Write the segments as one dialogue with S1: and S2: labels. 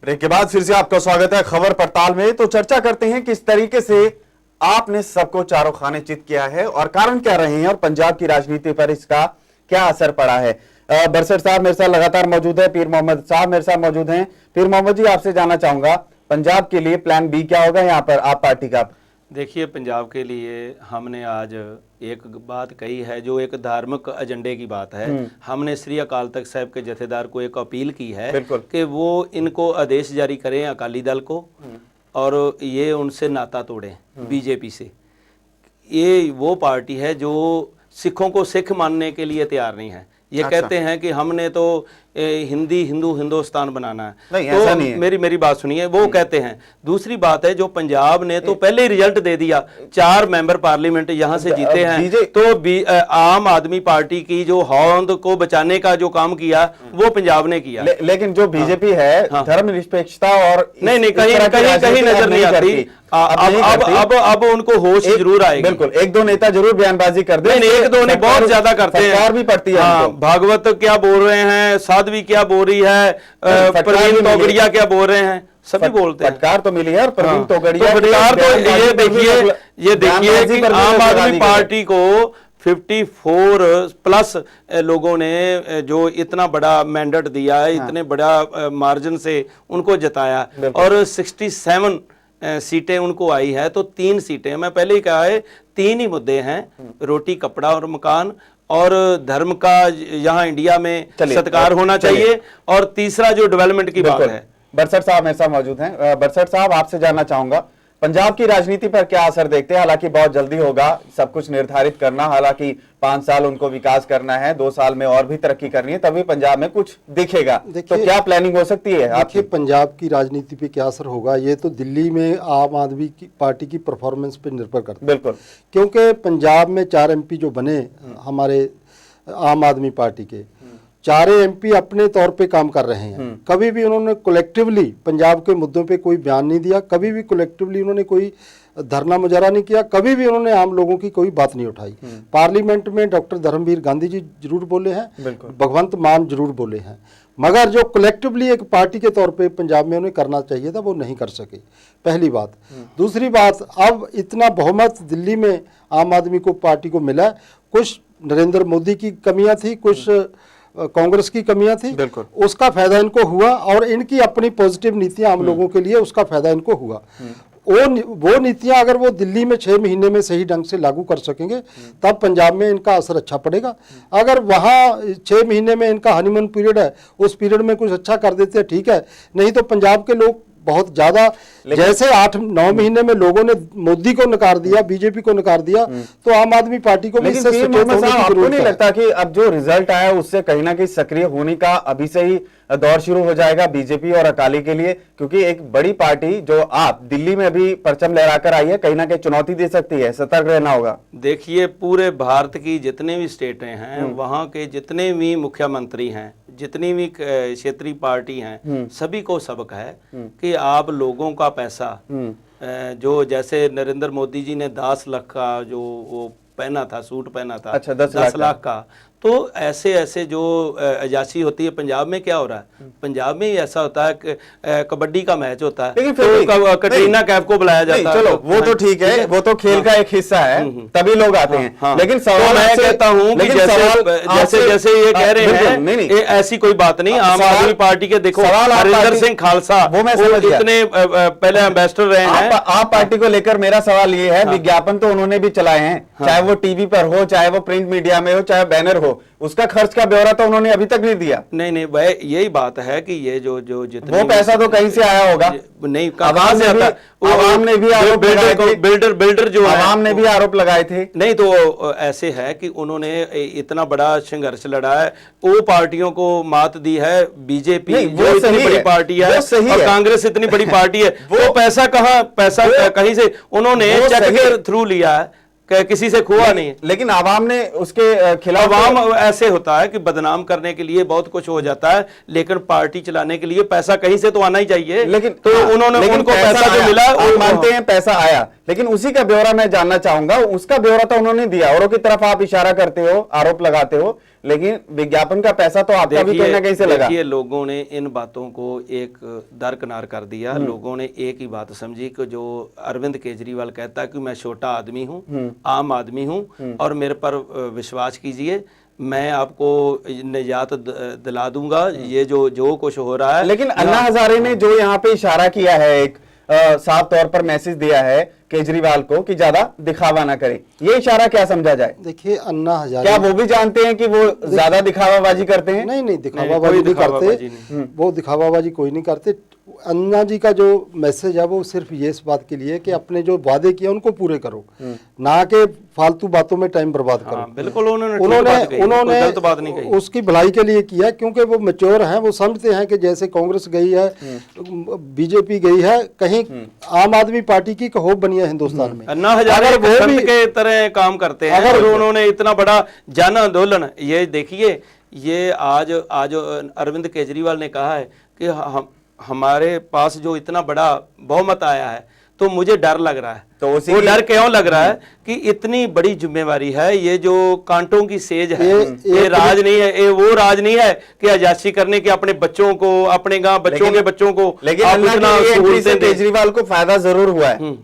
S1: Break के बाद फिर से आपका स्वागत है खबर पड़ताल में। तो चर्चा करते हैं किस तरीके से आपने सबको चारों खाने चित किया है और कारण क्या रहे हैं और पंजाब की राजनीति पर इसका क्या असर पड़ा है। बरसट साहब मेरे साथ लगातार मौजूद है, पीर मोहम्मद साहब मेरे साथ मौजूद हैं। पीर मोहम्मद जी, आपसे जानना चाहूंगा पंजाब के लिए प्लान बी क्या होगा यहाँ पर आप पार्टी का?
S2: देखिए, पंजाब के लिए हमने आज एक बात कही है जो एक धार्मिक एजेंडे की बात है। हमने श्री अकाल तख्त साहिब के जथेदार को एक अपील की है कि वो इनको आदेश जारी करें अकाली दल को और ये उनसे नाता तोड़ें बीजेपी से। ये वो पार्टी है जो सिखों को सिख मानने के लिए तैयार नहीं है। ये कहते हैं कि हमने तो हिंदी हिंदू हिंदुस्तान बनाना है।
S1: नहीं,
S2: तो
S1: ऐसा नहीं है।
S2: मेरी बात सुनिए, वो कहते हैं। दूसरी बात है जो पंजाब ने तो पहले ही रिजल्ट दे दिया, 4 मेंबर पार्लियामेंट यहां से जीते हैं। तो आम आदमी पार्टी की जो होंद को बचाने का जो काम किया वो पंजाब ने किया।
S1: लेकिन जो बीजेपी है धर्मनिरपेक्षता और
S2: नहीं कहीं नजर नहीं आती। अब उनको होश जरूर आएगी।
S1: बिल्कुल, एक दो नेता जरूर बयानबाजी कर दे।
S2: नहीं, एक दो नहीं, बहुत ज्यादा करते हैं।
S1: सरकार भी पड़ती है।
S2: भागवत क्या बोल रहे हैं, साध्वी क्या बोल रही है, प्रवीण तोगड़िया क्या बोल रहे हैं, सभी बोलते हैं।
S1: फटकार तो मिली है और प्रवीण तोगड़िया
S2: ये देखिए कि आम आदमी पार्टी को 54 प्लस लोगों ने जो इतना बड़ा मैंडेट दिया है, इतने बड़ा मार्जिन से उनको जताया और 67 सीटें उनको आई है। तो 3 सीटें, मैं पहले ही कहा है, 3 ही मुद्दे हैं, रोटी कपड़ा और मकान, और धर्म का यहाँ इंडिया में सत्कार होना चाहिए, और तीसरा जो डेवलपमेंट की बात है।
S1: बरसट साहब मेरे साथ मौजूद हैं। बरसट साहब, आपसे जानना चाहूंगा पंजाब की राजनीति पर क्या असर देखते हैं? हालांकि बहुत जल्दी होगा सब कुछ निर्धारित करना, हालांकि 5 साल उनको विकास करना है, 2 साल में और भी तरक्की करनी है, तभी पंजाब में कुछ दिखेगा। तो क्या प्लानिंग हो सकती है आपकी?
S3: पंजाब की राजनीति पे क्या असर होगा ये तो दिल्ली में आम आदमी की पार्टी की परफॉर्मेंस पे निर्भर करता है।
S1: बिल्कुल,
S3: क्योंकि पंजाब में 4 MP जो बने हमारे आम आदमी पार्टी के, 4 MP अपने तौर पे काम कर रहे हैं। कभी भी उन्होंने कलेक्टिवली पंजाब के मुद्दों पे कोई बयान नहीं दिया, कभी भी कलेक्टिवली उन्होंने कोई धरना मुजाहरा नहीं किया, कभी भी उन्होंने आम लोगों की कोई बात नहीं उठाई। पार्लियामेंट में डॉक्टर धर्मवीर गांधी जी जरूर बोले हैं, भगवंत मान जरूर बोले हैं, मगर जो कलेक्टिवली एक पार्टी के तौर पे पंजाब में उन्हें करना चाहिए था वो नहीं कर सके, पहली बात। दूसरी बात, अब इतना बहुमत दिल्ली में आम आदमी को पार्टी को मिला, कुछ नरेंद्र मोदी की कमियां थी, कुछ कांग्रेस की कमियां थी, उसका फायदा इनको हुआ, और इनकी अपनी पॉजिटिव नीतियां आम लोगों के लिए, उसका फायदा इनको हुआ। वो नीतियां अगर वो दिल्ली में 6 महीने में सही ढंग से लागू कर सकेंगे तब पंजाब में इनका असर अच्छा पड़ेगा। अगर वहाँ 6 महीने में इनका हनीमून पीरियड है, उस पीरियड में कुछ अच्छा कर देते हैं, ठीक है, नहीं तो पंजाब के लोग बहुत ज्यादा, जैसे 8-9 महीने में लोगों ने मोदी को नकार दिया, बीजेपी को नकार दिया, तो आम आदमी पार्टी को भी इससे सचेत होने की
S1: आपको
S3: जरूरत
S1: नहीं
S3: है।
S1: लगता कि अब जो रिजल्ट आया उससे कहीं ना कहीं सक्रिय होने का अभी से ही दौर शुरू हो जाएगा बीजेपी और अकाली के लिए? क्योंकि एक बड़ी पार्टी जो आप दिल्ली में अभी परचम लहराकर आई है, कहीं ना कहीं चुनौती दे सकती है, सतर्क रहना होगा।
S2: देखिए, पूरे भारत की जितने भी स्टेटें हैं, वहाँ के जितने भी मुख्यमंत्री हैं, जितनी भी क्षेत्रीय पार्टी हैं, सभी को सबक है कि आप लोगों का पैसा जो, जैसे नरेंद्र मोदी जी ने 10 लाख का जो वो पहना था, सूट पहना था,
S1: अच्छा, 10 लाख का,
S2: तो ऐसे जो अजासी होती है। पंजाब में क्या हो रहा है? पंजाब में ही ऐसा होता है कि कबड्डी का मैच होता है, तो कटरीना कैफ को बुलाया जाता है।
S1: चलो वो तो ठीक है, वो तो खेल का एक हिस्सा है, तभी लोग आते हैं। लेकिन सवाल
S2: मैं कहता हूँ कि जैसे ये कह रहे हैं, ऐसी कोई बात नहीं। आम आदमी पार्टी के देखो, हरिंदर सिंह खालसा, वो इतने पहले एम्बेसडर रहे हैं।
S1: आप पार्टी को लेकर मेरा सवाल ये है, विज्ञापन तो उन्होंने भी चलाए हैं, चाहे वो टीवी पर हो, चाहे वो प्रिंट मीडिया में हो, चाहे बैनर हो, उसका खर्च का ब्यौरा तो उन्होंने अभी तक नहीं दिया।
S2: नहीं भाई, यही बात है कि ये जो जितने
S1: वो पैसा तो कहीं से आया होगा।
S2: नहीं,
S1: आवाम ने भी आरोप लगाए थे,
S2: बिल्डर जो
S1: आवाम ने भी आरोप लगाए थे।
S2: नहीं, तो ऐसे है कि उन्होंने इतना बड़ा संघर्ष लड़ा है, वो पार्टियों को मात दी है। बीजेपी जो इतनी बड़ी पार्टी है और कांग्रेस इतनी बड़ी पार्टी है, वो पैसा कहीं से उन्होंने चेक के थ्रू लिया है, किसी से खुआ नहीं।
S1: लेकिन आवाम ने उसके खिलाफ,
S2: आवाम ऐसे होता है कि बदनाम करने के लिए बहुत कुछ हो जाता है, लेकिन पार्टी चलाने के लिए पैसा कहीं से तो आना ही चाहिए।
S1: लेकिन
S2: तो उन्होंने उनको पैसा जो मिला,
S1: आप मानते हैं पैसा आया, लेकिन उसी का ब्यौरा मैं जानना चाहूंगा। उसका ब्यौरा तो उन्होंने दिया, औरों की तरफ आप इशारा करते हो, आरोप लगाते हो, लेकिन विज्ञापन का पैसा तो आपका भी कहीं ना कहीं से लगा।
S2: देखिए, लोगों ने इन बातों को एक दरकिनार कर दिया। लोगों ने एक ही बात समझी कि जो अरविंद केजरीवाल कहता है कि मैं छोटा आदमी हूं, आम आदमी हूं और मेरे पर विश्वास कीजिए, मैं आपको निजात दिला दूंगा, ये जो कुछ हो रहा है।
S1: लेकिन अन्ना हजारे ने जो यहाँ पे इशारा किया है, एक साफ तौर पर मैसेज दिया है केजरीवाल को कि ज्यादा दिखावा ना करे, ये इशारा क्या समझा जाए?
S3: देखिए, अन्ना हजारे,
S1: क्या वो भी जानते हैं कि वो ज्यादा दिखावाबाजी करते हैं?
S3: नहीं, दिखावाबाजी नहीं करते, वो दिखावाबाजी कोई नहीं करते। अन्ना जी का जो मैसेज है वो सिर्फ ये इस बात के लिए कि अपने जो वादे किए उनको पूरे करो, ना कि फालतू बातों में टाइम बर्बाद करो।
S2: बिल्कुल, उन्होंने
S3: उसकी भलाई के लिए किया, क्योंकि वो मैच्योर हैं, वो समझते हैं कि जैसे कांग्रेस गई है, बीजेपी गई है, कहीं आम आदमी पार्टी की होप बनी है हिंदुस्तान में।
S2: अन्ना हजारे वो भी के तरह काम करते हैं। अगर उन्होंने इतना बड़ा जन आंदोलन, ये देखिए, ये आज अरविंद केजरीवाल ने कहा है कि हमारे पास जो इतना बड़ा बहुमत आया है तो मुझे डर लग रहा है। तो वो डर क्यों लग रहा है कि इतनी बड़ी जिम्मेवारी है, ये जो कांटों की सेज है, ये राज नहीं है, ये वो राज नहीं है कि अजाशी करने के अपने बच्चों को, अपने गांव बच्चों के बच्चों को।
S1: लेकिन केजरीवाल को फायदा जरूर हुआ है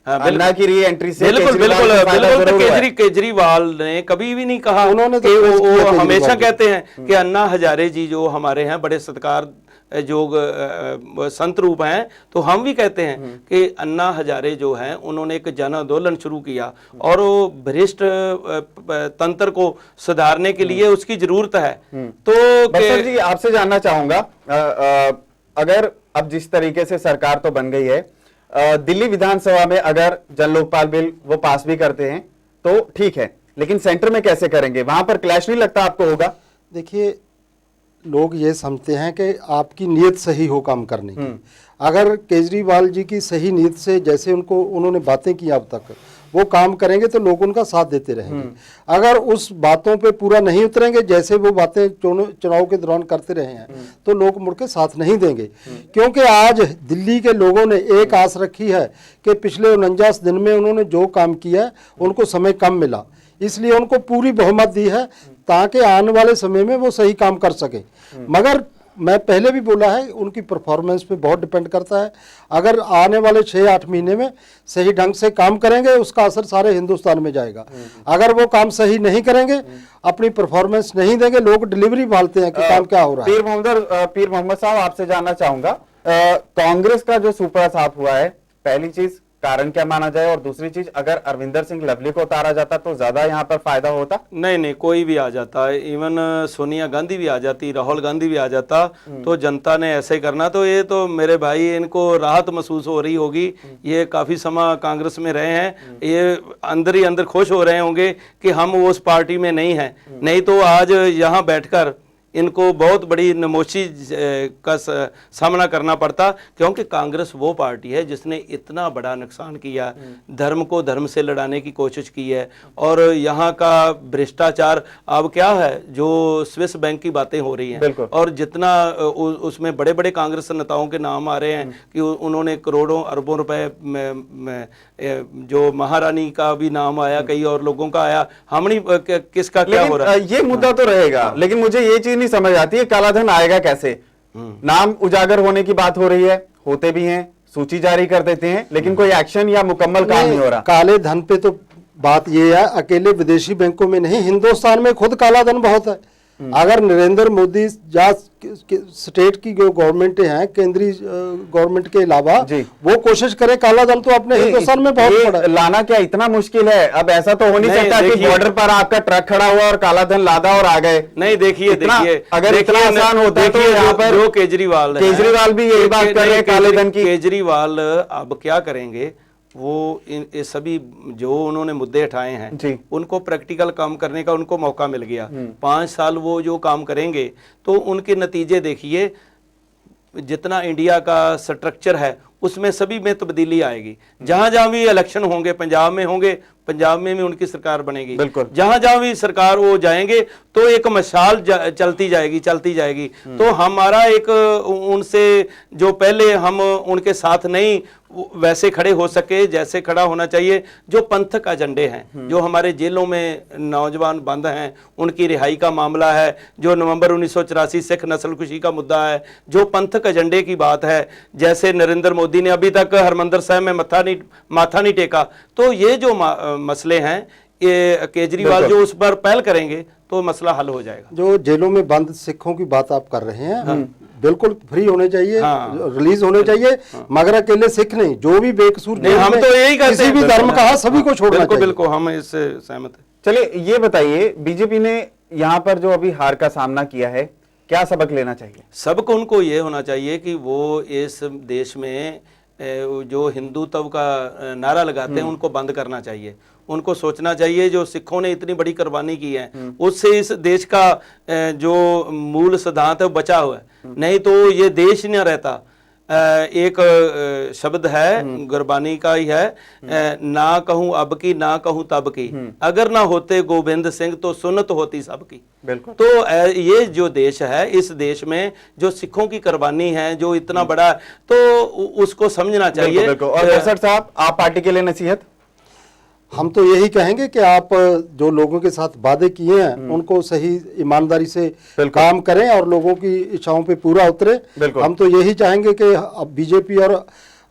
S1: अन्ना की री एंट्री से।
S2: बिल्कुल केजरीवाल ने कभी भी नहीं कहा, उन्होंने वो हमेशा कहते हैं कि अन्ना हजारे जी जो हमारे हैं बड़े सत्कार जो संत रूप हैं, तो हम भी कहते हैं कि अन्ना हजारे जो हैं उन्होंने एक जन आंदोलन शुरू किया और वो भ्रष्ट तंत्र को सुधारने के लिए उसकी जरूरत है। तो
S1: बसंत जी, आपसे जानना चाहूंगा, अगर अब जिस तरीके से सरकार तो बन गई है, दिल्ली विधानसभा में अगर जन लोकपाल बिल वो पास भी करते हैं तो ठीक है, लेकिन सेंटर में कैसे करेंगे? वहां पर क्लैश नहीं लगता आपको होगा?
S3: देखिए, लोग ये समझते हैं कि आपकी नीयत सही हो काम करने की। अगर केजरीवाल जी की सही नीयत से, जैसे उन्होंने बातें की अब तक, वो काम करेंगे तो लोग उनका साथ देते रहेंगे। अगर उस बातों पे पूरा नहीं उतरेंगे, जैसे वो बातें चुनाव के दौरान करते रहे हैं, तो लोग मुड़ के साथ नहीं देंगे। क्योंकि आज दिल्ली के लोगों ने एक आस रखी है कि पिछले 49 दिन में उन्होंने जो काम किया है, उनको समय कम मिला, इसलिए उनको पूरी बहुमत दी है ताकि आने वाले समय में वो सही काम कर सके। मगर मैं पहले भी बोला है, उनकी परफॉर्मेंस पे बहुत डिपेंड करता है। अगर आने वाले 6-8 महीने में सही ढंग से काम करेंगे, उसका असर सारे हिंदुस्तान में जाएगा। अगर वो काम सही नहीं करेंगे, अपनी परफॉर्मेंस नहीं देंगे, लोग डिलीवरी भालते हैं कि काम क्या हो रहा है।
S1: पीर मोहम्मद साहब, आपसे जानना चाहूंगा, कांग्रेस का जो सुपड़ा साफ हुआ है, पहली चीज कारण क्या माना जाए, और दूसरी चीज अगर अरविंदर सिंह लवली को उतारा जाता तो ज्यादा यहाँ पर फायदा होता?
S2: नहीं, कोई भी आ जाता, इवन सोनिया गांधी भी आ जाती, राहुल गांधी भी आ जाता, तो जनता ने ऐसे करना, तो ये तो मेरे भाई, इनको राहत महसूस हो रही होगी। ये काफी समय कांग्रेस में रहे हैं, ये अंदर ही अंदर खुश हो रहे होंगे कि हम उस पार्टी में नहीं हैं, नहीं तो आज यहाँ बैठकर इनको बहुत बड़ी नमोशी का सामना करना पड़ता, क्योंकि कांग्रेस वो पार्टी है जिसने इतना बड़ा नुकसान किया, धर्म को धर्म से लड़ाने की कोशिश की है। और यहाँ का भ्रष्टाचार अब क्या है, जो स्विस बैंक की बातें हो रही हैं, और जितना उसमें बड़े बड़े कांग्रेस नेताओं के नाम आ रहे हैं कि उन्होंने करोड़ों अरबों रुपए में, जो महारानी का भी नाम आया, कई और लोगों का आया, हम नहीं किसका क्या हो रहा है।
S1: ये मुद्दा तो रहेगा, लेकिन मुझे ये चीज नहीं समझ आती है, काला धन आएगा कैसे? नाम उजागर होने की बात हो रही है, होते भी हैं, सूची जारी कर देते हैं, लेकिन कोई एक्शन या मुकम्मल काम नहीं हो रहा।
S3: काले धन पे तो बात ये है, अकेले विदेशी बैंकों में नहीं, हिंदुस्तान में खुद काला धन बहुत है। अगर नरेंद्र मोदी या स्टेट की जो गवर्नमेंट हैं, केंद्रीय गवर्नमेंट के अलावा, वो कोशिश करे, काला धन तो अपने हिंदुस्तान में बहुत बड़ा
S1: लाना क्या इतना मुश्किल है? अब ऐसा तो हो नहीं सकता कि बॉर्डर पर आपका ट्रक खड़ा हुआ और काला धन लादा और आ गए।
S2: नहीं, देखिए
S1: अगर इतना आसान होता है तो यहाँ पर
S2: जो केजरीवाल
S1: भी यही बात कर रहे हैं काले धन की।
S2: केजरीवाल अब क्या करेंगे, वो ये सभी जो उन्होंने मुद्दे उठाए हैं उनको प्रैक्टिकल काम करने का उनको मौका मिल गया। 5 साल वो जो काम करेंगे तो उनके नतीजे देखिए, जितना इंडिया का स्ट्रक्चर है उसमें सभी में तब्दीली आएगी। जहां जहां भी इलेक्शन होंगे, पंजाब में होंगे, पंजाब में भी उनकी सरकार बनेगी।
S1: बिल्कुल।
S2: जहां जहां भी सरकार वो जाएंगे तो एक मशाल चलती जाएगी। तो हमारा एक उनसे जो पहले हम उनके साथ नहीं वैसे खड़े हो सके जैसे खड़ा होना चाहिए। जो पंथक एजेंडे हैं, जो हमारे जेलों में नौजवान बंद हैं, उनकी रिहाई का मामला है, जो नवंबर 1984 सिख नस्लकुशी का मुद्दा है, जो पंथक एजेंडे की बात है, जैसे नरेंद्र मोदी ने अभी तक हरमंदिर साहब में माथा नहीं टेका। तो ये जो मसले हैं, ये केजरीवाल जो उस पर पहल करेंगे तो मसला हल हो जाएगा।
S3: जो जेलों में बंद सिखों की बात आप कर रहे हैं, बिल्कुल फ्री होने चाहिए, रिलीज होने चाहिए, मगर अकेले सिख नहीं, जो भी बेकसूर
S2: नहीं, हम तो यही कहते
S3: किसी
S2: हैं,
S3: भी धर्म का सभी को छोड़ना चाहिए।
S2: बिल्कुल हम इससे सहमत हैं।
S1: चलिए ये बताइए, बीजेपी ने यहाँ पर जो अभी हार का सामना किया है, क्या सबक लेना चाहिए?
S2: सबक उनको ये होना चाहिए कि वो इस देश में जो हिंदुत्व का नारा लगाते हैं उनको बंद करना चाहिए। उनको सोचना चाहिए जो सिखों ने इतनी बड़ी कुर्बानी की है उससे इस देश का जो मूल सिद्धांत है वो बचा हुआ है, नहीं तो ये देश न रहता। एक शब्द है गुरबानी का ही है, ना कहूं अब की ना कहूं तब की, अगर ना होते गोविंद सिंह तो सुन्नत होती सबकी।
S1: बिल्कुल।
S2: तो ये जो देश है, इस देश में जो सिखों की कुर्बानी है जो इतना बड़ा है, तो उसको समझना चाहिए।
S1: बिल्कुल। और बरसट साहब, आप पार्टी के लिए नसीहत?
S3: हम तो यही कहेंगे कि आप जो लोगों के साथ वादे किए हैं उनको सही ईमानदारी से काम करें और लोगों की इच्छाओं पे पूरा उतरे। हम तो यही चाहेंगे कि अब बीजेपी और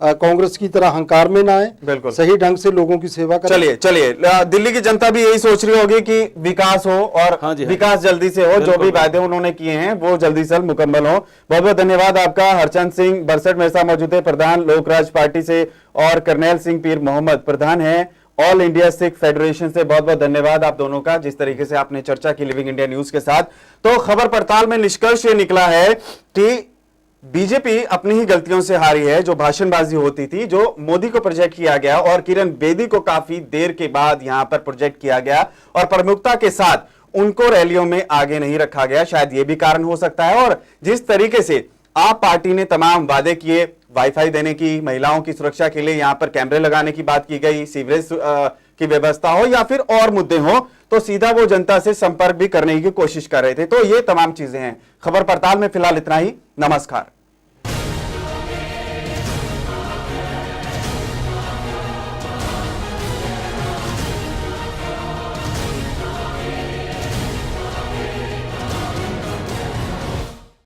S3: कांग्रेस की तरह हंकार में ना आए, सही ढंग से लोगों की सेवा करें।
S1: चलिए दिल्ली की जनता भी यही सोच रही होगी कि विकास हो और विकास जल्दी से हो, जो भी वादे उन्होंने किए हैं वो जल्दी से मुकम्मल हो। बहुत बहुत धन्यवाद आपका। हरचंद सिंह बरसट मेरे साथ मौजूद है, प्रधान लोकराज पार्टी से, और करनैल सिंह पीर मोहम्मद, प्रधान है ऑल इंडिया सिख फेडरेशन से। बहुत बहुत धन्यवाद आप दोनों का, जिस तरीके से आपने चर्चा की लिविंग इंडिया न्यूज के साथ। तो खबर पड़ताल में निष्कर्ष ये निकला है कि बीजेपी अपनी ही गलतियों से हारी है। जो भाषणबाजी होती थी, जो मोदी को प्रोजेक्ट किया गया और किरण बेदी को काफी देर के बाद यहां पर प्रोजेक्ट किया गया और प्रमुखता के साथ उनको रैलियों में आगे नहीं रखा गया, शायद ये भी कारण हो सकता है। और जिस तरीके से आप पार्टी ने तमाम वादे किए, वाईफाई देने की, महिलाओं की सुरक्षा के लिए यहां पर कैमरे लगाने की बात की गई, सीवरेज की व्यवस्था हो या फिर और मुद्दे हो, तो सीधा वो जनता से संपर्क भी करने की कोशिश कर रहे थे। तो ये तमाम चीजें हैं। खबर पड़ताल में फिलहाल इतना ही। नमस्कार।